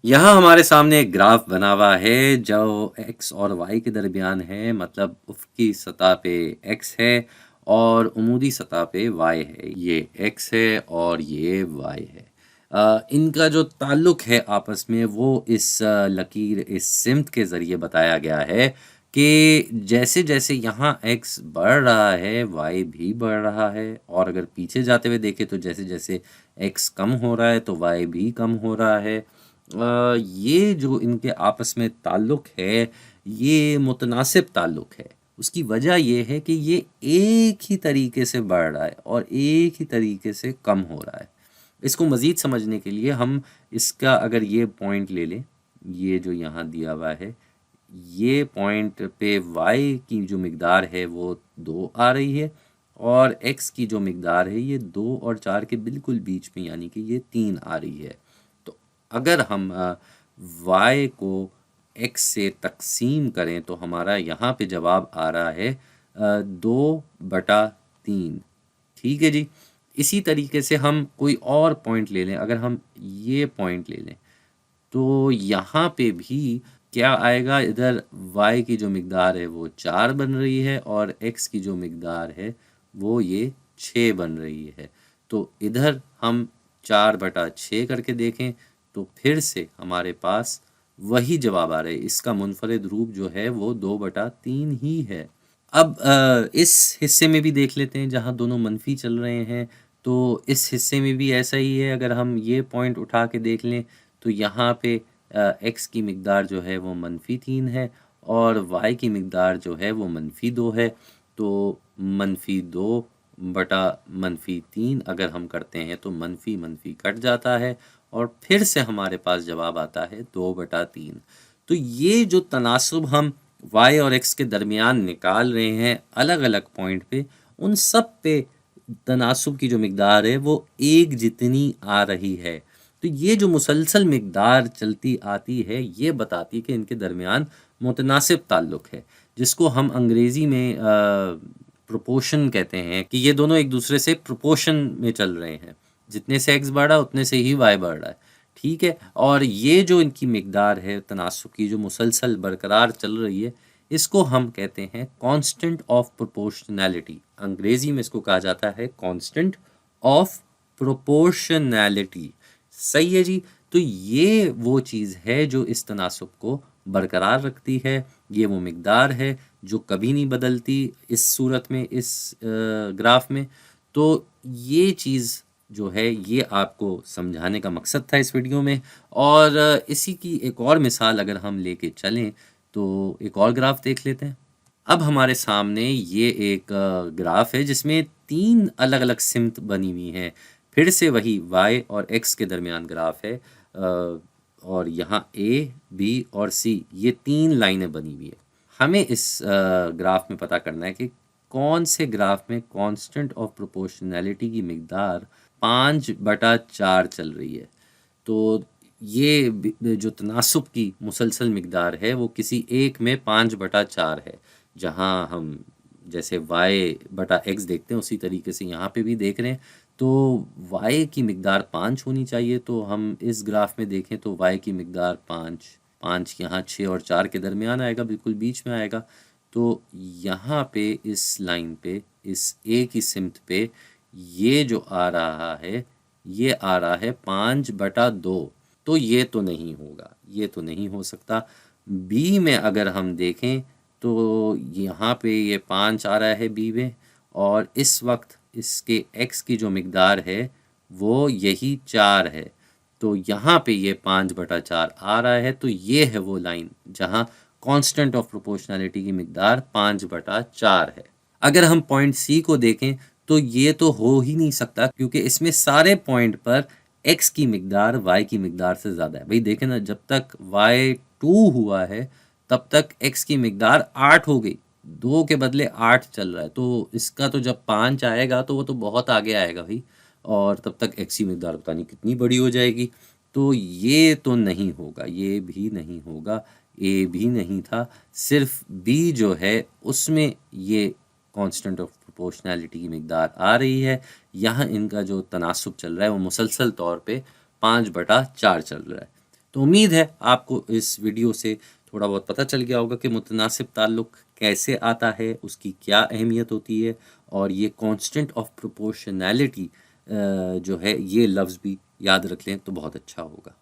यहाँ हमारे सामने एक ग्राफ बना हुआ है जो x और y के दरमियान है, मतलब उफ़क़ी सतह पे x है और उमूदी सतह पे y है। ये x है और ये y है। इनका जो ताल्लुक है आपस में वो इस लकीर, इस सिमत के ज़रिए बताया गया है कि जैसे-जैसे यहाँ x बढ़ रहा है, y भी बढ़ रहा है, और अगर पीछे जाते हुए देखें तो जैसे-जैसे x कम हो रहा है तो y भी कम हो रहा है। ये जो इनके आपस में ताल्लुक है, ये मुतनासिब ताल्लुक है। उसकी वजह ये है कि ये एक ही तरीके से बढ़ रहा है और एक ही तरीके से कम हो रहा है। इसको मज़ीद समझने के लिए हम इसका अगर ये पॉइंट ले लें, ये जो यहाँ दिया हुआ है, ये पॉइंट पे y की जो मिक़दार है वो 2 आ रही है और x की जो मिक़दार है ये 2 और 4 के बिल्कुल बीच में, यानी कि ये 3 आ रही है। तो अगर हम y को x से तक़सीम करें तो हमारा यहाँ पे जवाब आ रहा है 2/3। ठीक है जी। इसी तरीके से हम कोई और पॉइंट ले लें, अगर हम ये पॉइंट ले लें तो यहाँ पे भी क्या आएगा, इधर y की जो मिक़दार है वो 4 बन रही है और x की जो मिक़दार है वो ये 6 बन रही है। तो इधर हम 4/6 करके देखें तो फिर से हमारे पास वही जवाब आ रहा है। इसका मुनफ़रिद रूप जो है वो 2/3 ही है। अब इस हिस्से में भी देख लेते हैं जहाँ दोनों मनफ़ी चल रहे हैं, तो इस हिस्से में भी ऐसा ही है। अगर हम ये पॉइंट उठा के देख लें तो यहाँ पे x की मिक़दार जो है वो -3 है और y की मिक़दार जो है वो -2 है। तो -2 बटा -3 अगर हम करते हैं तो मनफ़ी कट जाता है और फिर से हमारे पास जवाब आता है 2/3। तो ये जो तनासुब हम y और x के दरमियान निकाल रहे हैं अलग-अलग पॉइंट पे, उन सब पे तनासुब की जो मिक़दार है वो एक जितनी आ रही है। तो ये जो मुसलसल मिक़दार चलती आती है, ये बताती है कि इनके दरमियान मुतनासिब ताल्लुक है, जिसको हम अंग्रेज़ी में प्रोपोर्शन कहते हैं कि ये दोनों एक दूसरे से प्रोपोर्शन में चल रहे हैं। जितने से x बढ़ा उतने से ही y बढ़ रहा है। ठीक है? और ये जो इनकी मिक़दार है तनासुब की, जो मुसलसल बरकरार चल रही है, इसको हम कहते हैं कांस्टेंट ऑफ प्रोपोर्शनैलिटी। अंग्रेज़ी में इसको कहा जाता है कांस्टेंट ऑफ प्रोपोर्शनैलिटी। सही है जी। तो ये वो चीज़ है जो इस तनासुब को बरकरार रखती है। ये वो मिक़दार है जो कभी नहीं बदलती इस सूरत में, इस ग्राफ में। तो ये चीज़ जो है ये आपको समझाने का मकसद था इस वीडियो में। और इसी की एक और मिसाल अगर हम लेके चलें तो एक और ग्राफ देख लेते हैं। अब हमारे सामने ये एक ग्राफ है जिसमें 3 अलग-अलग सिमत बनी हुई हैं। फिर से वही y और x के दरमियान ग्राफ है। और यहाँ a, b और c ये 3 लाइनें बनी हुई है। हमें इस ग्राफ में पता करना है कि कौन से ग्राफ में कांस्टेंट ऑफ प्रोपोर्शनैलिटी की मिक़दार 5/4 चल रही है। तो ये जो तनासुब की मुसलसल मिक़दार है वो किसी एक में 5/4 है। जहाँ हम जैसे y/x देखते हैं उसी तरीके से यहाँ पे भी देख रहे हैं। तो y की मिक़दार 5 होनी चाहिए, तो हम इस ग्राफ में देखें तो y की मिक़दार 5 यहाँ 6 और 4 के दरमियान आएगा, बिल्कुल बीच में आएगा। तो यहाँ पे इस लाइन पे, इस a की सिमत पे ये जो आ रहा है, ये आ रहा है 5/2। तो ये तो नहीं होगा, ये तो नहीं हो सकता। b में अगर हम देखें तो यहाँ पे ये 5 आ रहा है b में, और इस वक्त इसके x की जो मिक़दार है वो यही 4 है। तो यहाँ पे ये 5/4 आ रहा है। तो ये है वो लाइन जहाँ कांस्टेंट ऑफ प्रोपोर्शनैलिटी की मिक़दार 5/4 है। अगर हम पॉइंट C को देखें तो ये तो हो ही नहीं सकता, क्योंकि इसमें सारे पॉइंट पर x की मिक़दार y की मिक़दार से ज़्यादा है। भाई देखें ना, जब तक y 2 हुआ है तब तक x की मिक़दार 8 हो गई। 2 के बदले 8 चल रहा है। तो इसका तो जब 5 आएगा तो वो तो बहुत आगे आएगा भाई, और तब तक x की मिक़दार पता नहीं कितनी बड़ी हो जाएगी। तो ये तो नहीं होगा, ये भी नहीं होगा, a भी नहीं था। सिर्फ b जो है उसमें ये कांस्टेंट ऑफ प्रोपोर्शनैलिटी की मिक़दार आ रही है। यहाँ इनका जो तनासुब चल रहा है वो मुसलसल तौर पे 5/4 चल रहा है। तो उम्मीद है आपको इस वीडियो से थोड़ा बहुत पता चल गया होगा कि मुतनासिब ताल्लुक़ कैसे आता है, उसकी क्या अहमियत होती है, और ये कांस्टेंट ऑफ प्रोपोर्शनैलिटी जो है ये लफ्ज़ भी याद रख लें तो बहुत अच्छा होगा।